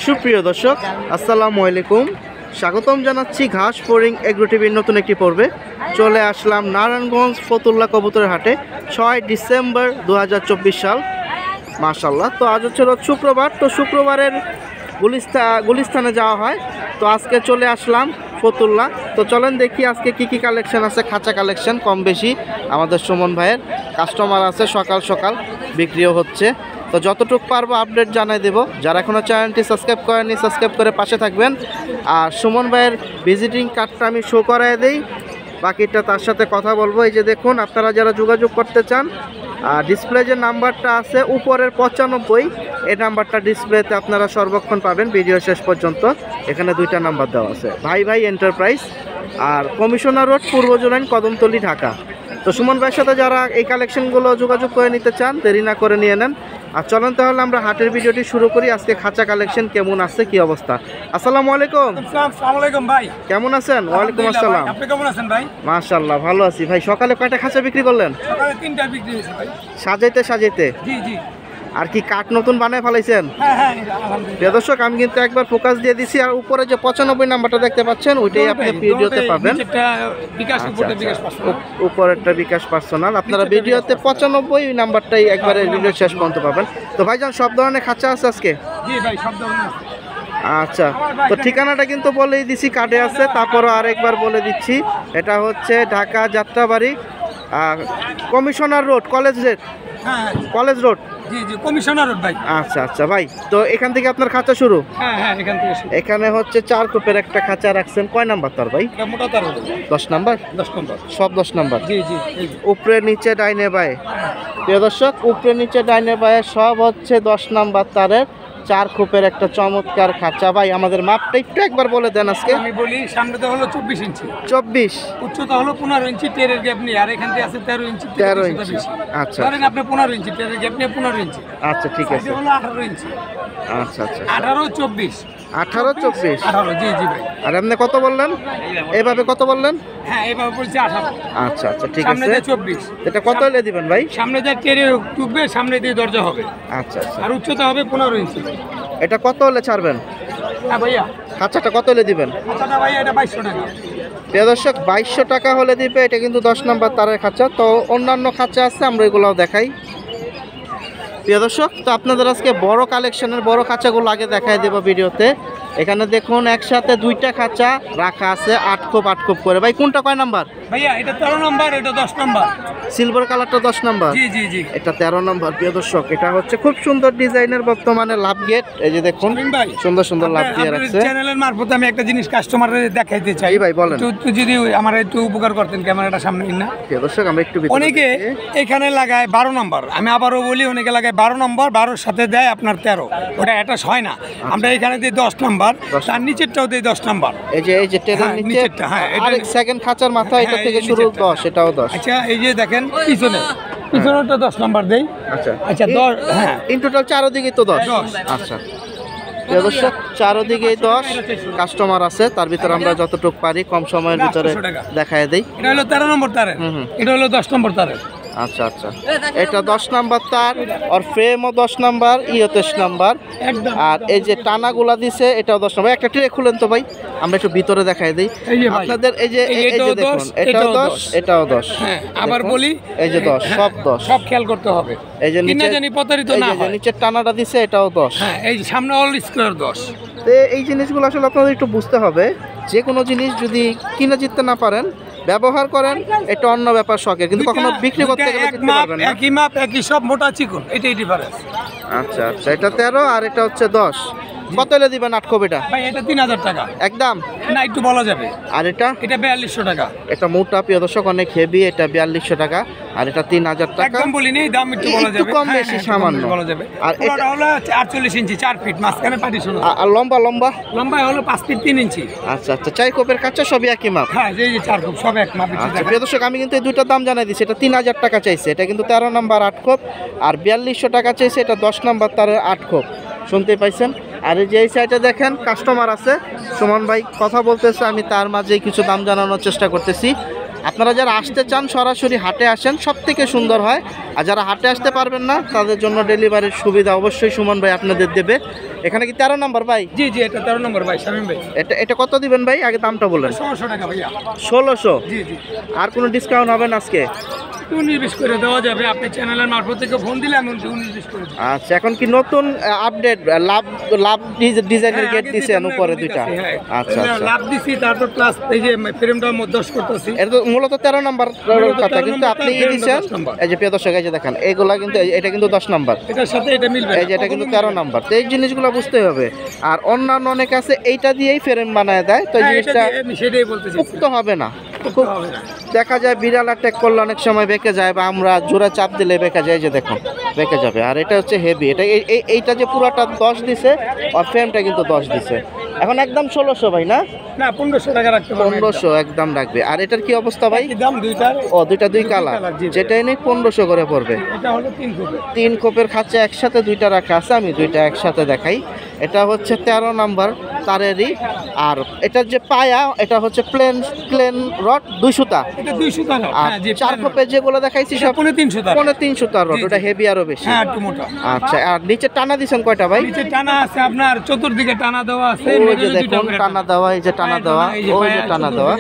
সুপ্রিয় দর্শক আসসালামু আলাইকুম, স্বাগতম জানাচ্ছি ঘাস ফড়িং এগ্রো টিভির নতুন একটি পর্বে। চলে আসলাম নারায়ণগঞ্জ ফতুল্লা কবুতরের হাটে 6 ডিসেম্বর 2024 সাল। মাশাআল্লাহ, তো আজ হচ্ছে শুক্রবার, তো শুক্রবারের গুলিস্তানে যাওয়া হয়। তো আজকে চলে আসলাম ফতুল্লা। তো চলেন দেখি আজকে কি কি কালেকশন আছে। খাঁচা কালেকশন কম বেশি আমাদের সুমন ভাইয়ের কাস্টমার আছে, সকাল সকাল বিক্রিও হচ্ছে। তো যতটুকু পারবো আপডেট জানাই দেব। যারা এখনও চ্যানেলটি সাবস্ক্রাইব করেননি সাবস্ক্রাইব করে পাশে থাকবেন। আর সুমন ভাইয়ের ভিজিটিং কার্ডটা আমি শো করায় দেই, বাকিটা তার সাথে কথা বলবো। এই যে দেখুন, আপনারা যারা যোগাযোগ করতে চান, ডিসপ্লে যে নাম্বারটা আছে উপরের 95, এই নাম্বারটা ডিসপ্লেতে আপনারা সর্বক্ষণ পাবেন ভিডিও শেষ পর্যন্ত। এখানে দুইটা নাম্বার দেওয়া আছে, ভাই ভাই এন্টারপ্রাইজ আর কমিশনার রোড, পূর্ব জুলাইন, কদমতলী, ঢাকা। তো সুমন ভাইয়ের সাথে যারা এই কালেকশনগুলো যোগাযোগ করে নিতে চান দেরি না করে নিয়ে নেন। আর চলেন তাহলে আমরা হাটের ভিডিওটি শুরু করি। আজকে খাঁচা কালেকশন কেমন আছে, কি অবস্থা। আসসালামু আলাইকুম। আসসালামু আলাইকুম ভাই, কেমন আছেন? ওয়ালাইকুম আসসালাম। আপনি কেমন আছেন ভাই? মাশাআল্লাহ ভালো আছি ভাই। সকালে কয়টা খাঁচা বিক্রি করলেন? সকালে 3টা বিক্রি হয়েছে ভাই। সাজাইতে সাজাইতে জি জি। আর কি কাঠ নতুন বানায় ফেলাইছেন? হ্যাঁ আলহামদুলিল্লাহ। প্রিয় দর্শক, আমি কিন্তু একবার ফোকাস দিয়ে দিছি। আর উপরে যে 95 নাম্বারটা দেখতে পাচ্ছেন ওইটাই আপনি ভিডিওতে পাবেন। উপরেরটা বিকাশ পার্সোনাল, আপনারা ভিডিওতে 95 নাম্বারটাই একবারে ভিডিও শেষ পর্যন্ত পাবেন। তো ভাইজান সব ধরনের খাঁচা আছে আজকে? জি ভাই, সব ধরনের। আচ্ছা, তো ঠিকানাটা কিন্তু বলেই দিছি, কার্ডে আছে, তারপরও আরেকবার বলে দিচ্ছি। এটা হচ্ছে Dhaka Jatrabari, commissioner road, college road. জি জি, কমিশনার রোড ভাই। আচ্ছা আচ্ছা ভাই, তো এখান থেকে আপনার খাঁচা শুরু? হ্যাঁ এখান থেকে শুরু। এখানে হচ্ছে 4 কোপের একটা খাঁচা রাখছেন। কয় নাম্বার তার ভাই? এটা মোটা তার 10 নাম্বার। 10 নম্বর সব 10 নাম্বার। জি জি। উপরে নিচে ডাইনে বায়ে। প্রিয় দর্শক, উপরে নিচে ডাইনে বায়ে সব হচ্ছে 10 নাম্বার তারের 4 কোপের একটা চমৎকার খাঁচা। ভাই আমাদের মাপটা একটু একবার বলে দেন আজকে। আমি বলি, সামনে তো হলো 24 ইঞ্চি, 24, উচ্চতা হলো 15 ইঞ্চি, টেরের গ্যাপ নেই। আর এখান থেকে আছে 13 ইঞ্চি। 13 ইঞ্চি। আচ্ছা ধরেন আপনি 15 ইঞ্চি, টেরের গ্যাপ নেই, 15 ইঞ্চি। আচ্ছা ঠিক আছে। এটা হলো 18 ইঞ্চি। আচ্ছা আচ্ছা, 18 24 18 24। 18, জি জি ভাই। আর আপনি কত বললেন? এভাবে কত বললেন? হ্যাঁ এভাবে বলছি 18। আচ্ছা আচ্ছা ঠিক সামনে আছে। দিয়ে 24। এটা কত হলে দিবেন ভাই? সামনে যা টেরে টুকবে, সামনে দিয়ে দরজা হবে। আচ্ছা আচ্ছা, আর উচ্চতা হবে 15 ইঞ্চি। এটা কত হলে ছাড়বেন? হ্যাঁ ভাইয়া, খাঁচাটা কত হলে দিবেন? আচ্ছা ভাইয়া, এটা 2200 টাকা। প্রিয় দর্শক, 2200 টাকা হলে দিবে। এটা কিন্তু 10 নাম্বার তারের খাঁচা। তো অন্যান্য খাঁচা আছে, আমরা এগুলোও দেখাই। প্রিয় দর্শক, তো আপনাদের আজকে বড় কালেকশনের বড় খাঁচাগুলো আগে দেখাই দেবো ভিডিওতে। এখানে দেখুন একসাথে 2টা খাঁচা রাখা আছে, 8 কোপ করে। ভাই কোনটা কয় নাম্বার? ভাইয়া এটা 13 নম্বর, এটা 10 নম্বর। সিলভার কালারটা 10 নাম্বার। জি জি জি। এটা 13 নাম্বার। প্রিয় দর্শক, এটা হচ্ছে খুব সুন্দর ডিজাইনের বর্তমানে লাভ গেট। এই যে দেখুন সুন্দর সুন্দর লাভ দিয়ে রাখছে। চ্যানেলের মারফতে আমি একটা জিনিস কাস্টমারদের দেখাইতে চাই। ভাই বলেন। একটু যদি আমার একটু উপকার করতেন, ক্যামেরাটা সামনে না। প্রিয় দর্শক, আমরা একটু অনেকে এখানে লাগায় 12 নম্বর। আমি আবারও বলি, অনেকে লাগায় 12 নম্বর, 12-র সাথে দেয় আপনার 13। ওটা অ্যাটাচ হয় না। আমরা এখানে দিই 10 নম্বর, তার নিচেরটাও দিই 10 নম্বর। এই যে টেরের নিচেরটা, হ্যাঁ, আর সেকেন্ড খাঁচার মাথা এটা থেকে শুরু 10, এটাও 10। আচ্ছা, এই যে দেখেন পিছনেরটা 10 নম্বর দেই। আচ্ছা আচ্ছা 10, হ্যাঁ, ইন টোটাল চারদিকেই তো 10। আচ্ছা প্রিয় দর্শক, চারদিকেই 10 কাস্টমার আছে। তার ভিতরে আমরা যতটুকু পারি কম সময়ের ভিতরে দেখায় দেই। এটা হলো 13 নম্বর তার, এটা হলো 10 নম্বর তার। আচ্ছা আচ্ছা, এটা 10 নাম্বার তার, আর ফ্রেমও 10 নাম্বার, 10 নাম্বার। আর এই যে টানাগুলা দিছে এটাও 10 নাম্বার। একটা ট্রে খুলেন তো ভাই, আমরা একটু ভিতরে দেখাই দেই আপনাদের। এই যে দেখুন, এটাও 10, এটাও 10। হ্যাঁ, আবার বলি, এই যে 10, সব 10, সব খেয়াল করতে হবে। এই যে নিচে জানি প্রতারিত না হয়, নিচের টানাটা দিছে এটাও 10। হ্যাঁ, এই সামনে অল স্কয়ার 10। তো এই জিনিসগুলো আসলে আপনাদের একটু বুঝতে হবে। যে কোনো জিনিস যদি কিনে জিততে না পারেন, ব্যবহার করেন, এটা অন্য ব্যাপার, শখের, কিন্তু কখনো বিক্রি করতে গেলে জিততে পারবেন না। একই মাপ, একই সব, মোটা চিকন, এটাই ডিফারেন্স। আচ্ছা আচ্ছা, এটা 13 আর এটা হচ্ছে 10। কত হলে দিবেন 8 কোপেটা? ভাই এটা 3000 টাকা একদম না, একটু বলা যাবে। আর এটা 4200 টাকা। এটা মোটা, প্রিয় দর্শক, অনেক হেভি। এটা 4200 টাকা আর এটা 3000 টাকা। একদম বলিনি, দাম একটু বলা যাবে, একটু কম বেশি সামান্য বলা যাবে। আর এটা হলো 48 ইঞ্চি, 4 ফিট, মাঝখানে পার্টিশন। আর লম্বা হলো 5 ফিট 3 ইঞ্চি। আচ্ছা আচ্ছা, 4 কোপের কাছে সবই একই মাপ। হ্যাঁ, এই যে 4 কোপ সব এক মাপ। আচ্ছা প্রিয় দর্শক, আমি কিন্তু এই দুইটার দাম জানাই দিচ্ছি। এটা 3000 টাকা চাইছে, এটা কিন্তু 13 নাম্বার 8 কোপ। আর 4200 টাকা চাইছে, এটা 10 নাম্বার তার 8 কোপ। শুনতে পাইছেন? আর এই যে এই সাইডে দেখেন কাস্টমার আছে, সুমন ভাই কথা বলতেছে, আমি তার মাঝেই কিছু দাম জানানোর চেষ্টা করতেছি। আপনারা যারা আসতে চান সরাসরি হাটে আসেন, সব থেকে সুন্দর হয়। আর যারা হাটে আসতে পারবেন না তাদের জন্য ডেলিভারির সুবিধা অবশ্যই সুমন ভাই আপনাদের দেবে। এখানে কি 13 নম্বর ভাই? জি জি, এটা 13 নম্বর ভাই, শামীম ভাই। এটা কত দিবেন ভাই? আগে দামটা বলেন। 1600 টাকা ভাইয়া। 1600? জি জি। আর কোনো ডিসকাউন্ট হবে না আজকে? 19-20 করে দেওয়া যাবে, আপনি চ্যানেলের মারফত থেকে ফোন দিলে আমি 19-20 করে দেব। আচ্ছা, এখন কি নতুন আপডেট লাভ ডিজাইনের গেট দিছেন উপরে দুইটা? আচ্ছা আচ্ছা, লাভ দিছি, তারপর প্লাস এই যে ফ্রেমটা মধ্যস্থ করতেছি। এটা তো মূলত 13 নাম্বার কথা, কিন্তু আপনি দিছেন এই যে প্রিয় দর্শক, এই যে দেখেন এইগুলা কিন্তু এটা কিন্তু 10 নাম্বার, এটার সাথে এটা মিলবে, এই যে এটা কিন্তু 13 নাম্বার। তো এই জিনিসগুলো বুঝতে হবে। আর অন্যান্য অনেক আছে এইটা দিয়েই ফ্রেম বানায় দেয়, তো এই জিনিসটা সেটাই বলতেছি, উক্ত হবে না। খুব দেখা যায় বিড়াল অ্যাটাক করলে অনেক সময় বেঁকে যায়, বা আমরা জোরে চাপ দিলে বেঁকে যায়, যে দেখুন বেঁকে যাবে। আর এটা হচ্ছে হেভি, এটা এইটা যে পুরাটা 10 দিছে, আর ফ্রেমটা কিন্তু 10 দিছে। এখন একদম 1600 ভাই না? না, 1500 টাকা রাখতে পারবেন। 1500 একদম রাখবে। আর এটার কি অবস্থা ভাই? দাম দুইটার, ও দুইটা দুই কালার, যেটাই নেই 1500 করে পড়বে। এটা হলো 3 কোপের। 3 কোপের খাঁচা একসাথে দুইটা রাখা আছে, আমি দুইটা একসাথে দেখাই। এটা হচ্ছে 13 নাম্বার তারেরই। আর এটার যে পায়া, এটা হচ্ছে প্লেন রড 2 সুতা। এটা 2 সুতা রড। আর হ্যাঁ জি, 4 কোপের যেগুলো দেখাইছি সব 3 সুতা। 3 সুতা রড, ওটা হেভি আরো বেশি। হ্যাঁ, একটু মোটা। আচ্ছা, আর নিচে টানা দিছেন কয়টা ভাই? নিচে টানা আছে আপনার, চতুর্দিকে টানা দেওয়া আছে। ওই যে দেখুন টানা দেওয়া, এই যে টানা দেওয়া, ওই যে টানা দেওয়া।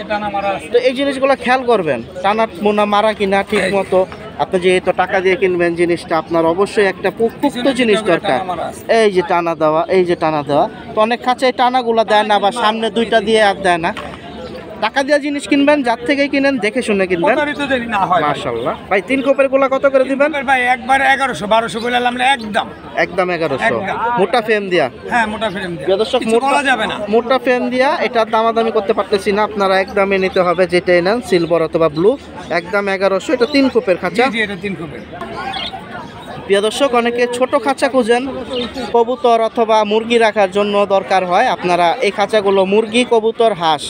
তো এই জিনিসগুলো খেয়াল করবেন, টানা মোনা মারা কিনা ঠিক মতো। আপনি যেহেতু টাকা দিয়ে কিনবেন জিনিসটা, আপনার অবশ্যই একটা পুক্ত জিনিস দরকার। এই যে টানা দেওয়া, এই যে টানা দেওয়া। তো অনেক খাঁচায় টানাগুলো দেয় না, বা সামনে দুইটা দিয়ে আর দেয় না। টাকা দিয়ে জিনিস কিনবেন, যার থেকে কিনেন দেখে শুনে কিনবেন। মাশাআল্লাহ ভাই, 3 কোপের গুলা কত করে দিবেন ভাই? একবারে 1100-1200 বলে আমরা একদম 1100 মোটা ফ্রেম দিয়া। হ্যাঁ, মোটা ফ্রেম দিয়া। দর্শক, বলা যাবে না, মোটা ফ্রেম দিয়া এটার দামাদামি করতে পারতেছি না, আপনারা একদমে নিতে হবে, যেটাই নেন সিলভার অথবা ব্লু, একদম 1100। এটা 3 কোপের খাঁচা। জি, এটা 3 কোপের। প্রিয় দর্শক, অনেকে ছোট খাঁচা খুঁজেন কবুতর অথবা মুরগি রাখার জন্য দরকার হয়, আপনারা এই খাঁচাগুলো মুরগি, কবুতর, হাঁস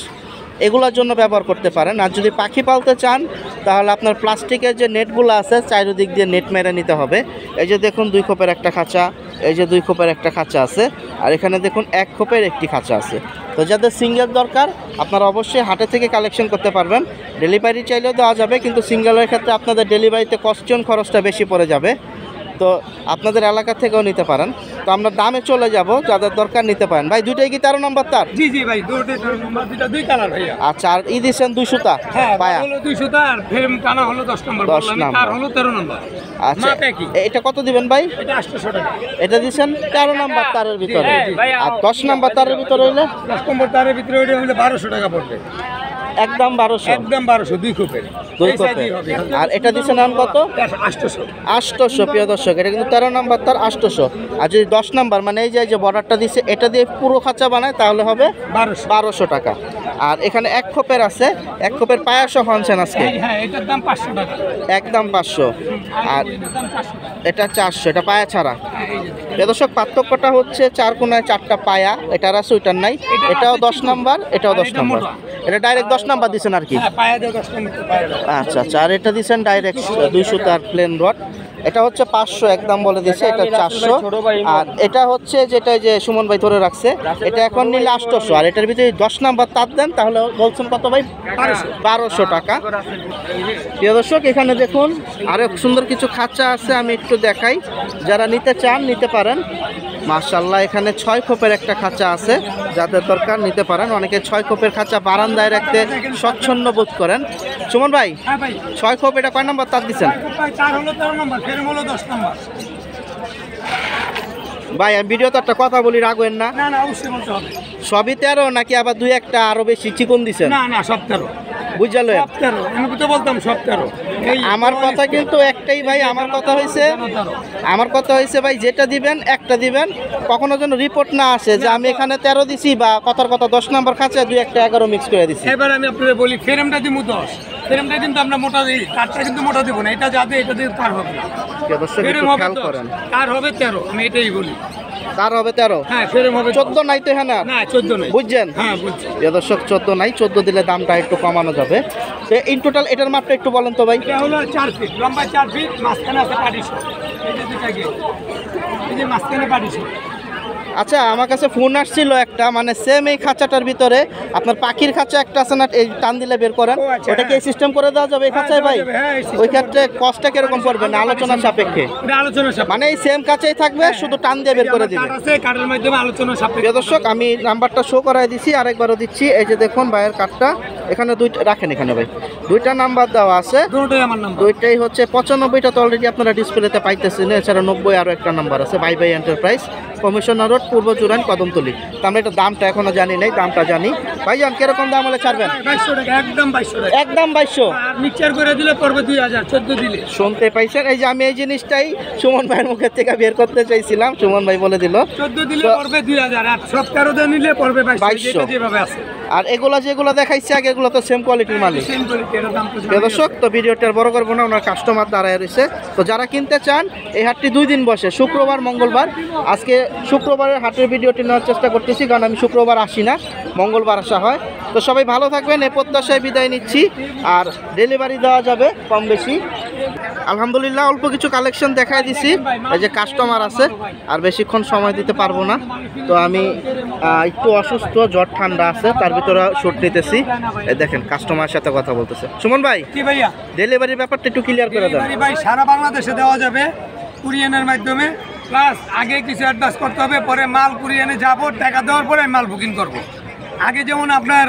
এগুলোর জন্য ব্যবহার করতে পারেন। আর যদি পাখি পালতে চান তাহলে আপনার প্লাস্টিকের যে নেটগুলো আছে চারিদিক দিয়ে নেট মেরে নিতে হবে। এই যে দেখুন 2 খোপের একটা খাঁচা, এই যে 2 খোপের একটা খাঁচা আছে, আর এখানে দেখুন 1 খোপের একটি খাঁচা আছে। তো যাদের সিঙ্গেল দরকার আপনারা অবশ্যই হাটে থেকে কালেকশন করতে পারবেন। ডেলিভারি চাইলেও দেওয়া যাবে, কিন্তু সিঙ্গেলের ক্ষেত্রে আপনাদের ডেলিভারিতে কস্টিং খরচটা বেশি পড়ে যাবে। তো আপনাদের এলাকা থেকেও নিতে পারেন। তো আমরা দামে চলে যাব, যাদের দরকার নিতে পারেন। ভাই দুইটাই কি 13 নম্বর তার? জি জি ভাই, দুটোই 13 নম্বর, দুটো 2 কালার ভাইয়া। আচ্ছা, আর ই দিছেন 2 সুতা পায়া? হলো 2 সুতা, আর ফ্রেম টানা হলো 10 নম্বর, 10 নম্বর, তার হলো 13 নম্বর। আচ্ছা, এটা কত দিবেন ভাই? এটা 800 টাকা। এটা দিছেন 13 নম্বর তারের ভিতরে, আর 10 নম্বর তারের ভিতরে হইলে 10 নম্বর তারের ভিতরে হইলে 1200 টাকা পড়বে। একদম 1200, একদম 1200, 2 কোপের। 2 কোপের। আর এটা দিছেন নাম কত? 800। প্রিয় দর্শক, এটা কিন্তু 13 নম্বর তার 800। আর যদি 10 নম্বর মানে এই যে বর্ডারটা দিছে, এটা দিয়ে পুরো খাঁচা বানায় তাহলে হবে 1200 টাকা। আর এখানে 1 খোপের আছে, 1 খোপের পায়া সহ আনছেন আজকে? হ্যাঁ, এটার দাম 500 টাকা, একদম 500। আর এটা 400, এটা পায়া ছাড়া। প্রিয় দর্শক, পার্থক্যটা হচ্ছে 4 কোণায় 4টা পায়া, এটার আছে ওইটার নাই। এটাও 10 নম্বর, এটাও 10 নম্বর। এটা ডাইরেক্ট 10 নাম্বার দিছেন আর কি? আচ্ছা আচ্ছা। আর এটা দিছেন ডাইরেক্ট 200 তার প্লেন রড, এটা হচ্ছে 500 একদম বলে দিয়েছে, এটা 400। আর এটা হচ্ছে যেটা যে সুমন ভাই ধরে রাখছে, এটা এখন নিলে 800। আর এটার ভিতরে 10 নাম্বার তার দেন তাহলে বলছেন কত ভাই? 1200 টাকা। প্রিয় দর্শক, এখানে দেখুন আরো সুন্দর কিছু খাঁচা আছে, আমি একটু দেখাই, যারা নিতে চান নিতে পারেন। মাশাআল্লাহ, এখানে 6 খোপের একটা খাঁচা আছে, যাদের দরকার নিতে পারেন। অনেকে 6 খোপের খাঁচা বারান্দায় রাখতে স্বচ্ছন্দ বোধ করেন। সুমন ভাই, 6 খোপ এটা কয় নম্বর তার দিচ্ছেন? ভাই আমি ভিডিওতে একটা কথা বলি, রাখবেন না? সবই 13 নাকি আবার 2-1টা আরো বেশি চিকন দিচ্ছেন? না, সব 13। বুঝলেন? আমি তো বলতাম সব 13। আমার কথা কিন্তু একটাই ভাই, আমার কথা হয়েছে ভাই, যেটা দিবেন একটা দিবেন, কখনো যেন রিপোর্ট না আসে যে আমি এখানে 13 দিছি, বা কথার কথা 10 নম্বর খাঁচা 2-1টা 11 মিক্স করে দিছি। এবার আমি আপনাদের বলি, ফ্রেমটা দিব 10, ফ্রেমটা কিন্তু আমরা মোটা দিই, তারটা কিন্তু মোটা দিব না, এটা যাতে এটা দিয়ে তার হবে না, খেয়াল করেন, তার হবে 13, আমি এটাই বলি। তার হবে 13? হ্যাঁ, ফ্রেম হবে 14 নাই তো? হ্যাঁ, না 14 নাই, বুঝছেন? হ্যাঁ বুঝছি। দর্শক 14 নাই, 14 দিলে দামটা একটু কমানো যাবে। তো ইন টোটাল এটার মাপটা একটু বলেন তো ভাই। এটা হলো 4 ফিট লম্বা, 4 ফিট, মাঝখানে আছে পাটিশো, এই যে দুটা গেট, এই যে মাঝখানে পাটিশো। আচ্ছা আমার কাছে ফোন আসছিল একটা, মানে সেম এই খাঁচাটার ভিতরে আপনার পাখির খাঁচা একটা আছে না, এই টান দিলে বের করেন, ও আচ্ছা, ওটা কি সিস্টেম করে দেওয়া যাবে এই খাঁচায় ভাই? দেওয়া যাবে, হ্যাঁ, এই system ওই ক্ষেত্রে কষ্টটা কিরকম পড়বে না আলোচনার সাপেক্ষে? এটা আলোচনা সাপেক্ষে। মানে এই সেম কাছেই থাকবে, শুধু টান দিয়ে বের করে দিবেন। কার্ড আছে, কার্ডের মাধ্যমে আলোচনা সাপেক্ষে। প্রিয় দর্শক আমি নাম্বারটা শো করাই দিছি, আরেকবারও দিচ্ছি। এই যে দেখুন ভাইয়ের কার্ডটা, এখানে দুইটা রাখেন, এখানে ভাই দুইটা নাম্বার দেওয়া আছে, দুটোই আমার নাম্বার। দুইটাই হচ্ছে 95টা তো অলরেডি আপনারা ডিসপ্লেতে পাইতেছেন, এছাড়া 90 আরও একটা নাম্বার আছে, bye bye enterprise, commissioner road, পূর্ব চুরান, কদমতলী। তো আমরা এটা দামটা এখনো জানি নাই, দামটা জানি। ভাইজান কিরকম দাম হলে ছাড়বেন? 2200 টাকা, একদম 2200 টাকা। একদম 2200। আর মিক্সচার করে দিলে পড়বে 2000, 14 দিলে। শুনতে পাইছেন, এই যে আমি এই জিনিসটাই সুমন ভাইয়ের মুখের থেকে বের করতে চাইছিলাম, সুমন ভাই বলে দিল 14 দিলে তো- পড়বে 2000, আর সব 13 দিয়ে নিলে পড়বে 2200, 2200 যেভাবে আছে। আর এগুলা যেগুলো দেখাইছে আগে, এগুলো তো সেম কোয়ালিটির মালিক। সেম কোয়ালিটি, এর দাম তো প্রিয় দর্শক, তো ভিডিওটা আর বড় করবো না, ওনার কাস্টমার দাঁড়ায় রয়েছে। তো যারা কিনতে চান, এই হাটটি 2 দিন বসে, শুক্রবার মঙ্গলবার। আজকে শুক্রবারের হাটের ভিডিওটি নেওয়ার চেষ্টা করতেছি, কারণ আমি শুক্রবার আসি না, মঙ্গলবার আসা হয়। তো সবাই ভালো থাকবেন, এ প্রত্যাশায় বিদায় নিচ্ছি। আর ডেলিভারি দেওয়া যাবে কম বেশি। আলহামদুলিল্লাহ অল্প কিছু কালেকশন দেখাই দিছি, এই যে কাস্টমার আছে, আর বেশিক্ষণ সময় দিতে পারবো না। তো আমি একটু অসুস্থ, জ্বর ঠান্ডা আছে, তার ভিতরে শুট নিতেছি। এই দেখেন কাস্টমারের সাথে কথা বলতেছে। সুমন ভাই, কি ভাইয়া? ডেলিভারির ব্যাপারটা একটু ক্লিয়ার করে দেন। ডেলিভারি ভাই সারা বাংলাদেশে দেওয়া যাবে কুরিয়ানের মাধ্যমে, প্লাস আগে কিছু অ্যাডভান্স করতে হবে, পরে মাল কুরিয়ানে যাব, টাকা দেওয়ার পরে মাল বুকিং করব। আগে যেমন আপনার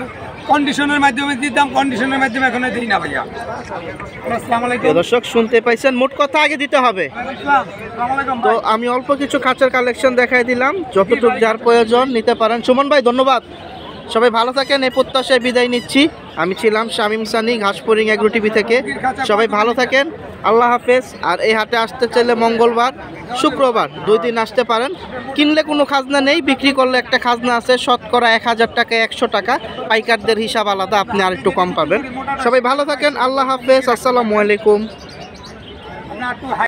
কন্ডিশনের মাধ্যমে দিতাম, কন্ডিশনের মাধ্যমে এখন দিই না ভাইয়া। আসসালামু আলাইকুম। প্রিয় দর্শক শুনতে পাইছেন, মোট কথা আগে দিতে হবে। আসসালামু আলাইকুম তো ভাই। আমি অল্প কিছু কাঁচের কালেকশন দেখাই দিলাম, যতটুকু যার প্রয়োজন নিতে পারেন। সুমন ভাই ধন্যবাদ, সবাই ভালো থাকেন, এই প্রত্যাশায় বিদায় নিচ্ছি। আমি ছিলাম শামীম সানি, ঘাসপুরিং এগ্রো টিভি থেকে। সবাই ভালো থাকেন, আল্লাহ হাফেজ। আর এই হাটে আসতে চাইলে মঙ্গলবার, শুক্রবার 2 দিন আসতে পারেন। কিনলে কোনো খাজনা নেই, বিক্রি করলে একটা খাজনা আছে, শতকরা 1000 টাকায় 100 টাকা, পাইকারদের হিসাব আলাদা, আপনি আর একটু কম পাবেন। সবাই ভালো থাকেন, আল্লাহ হাফেজ, আসসালামু আলাইকুম। না, একটু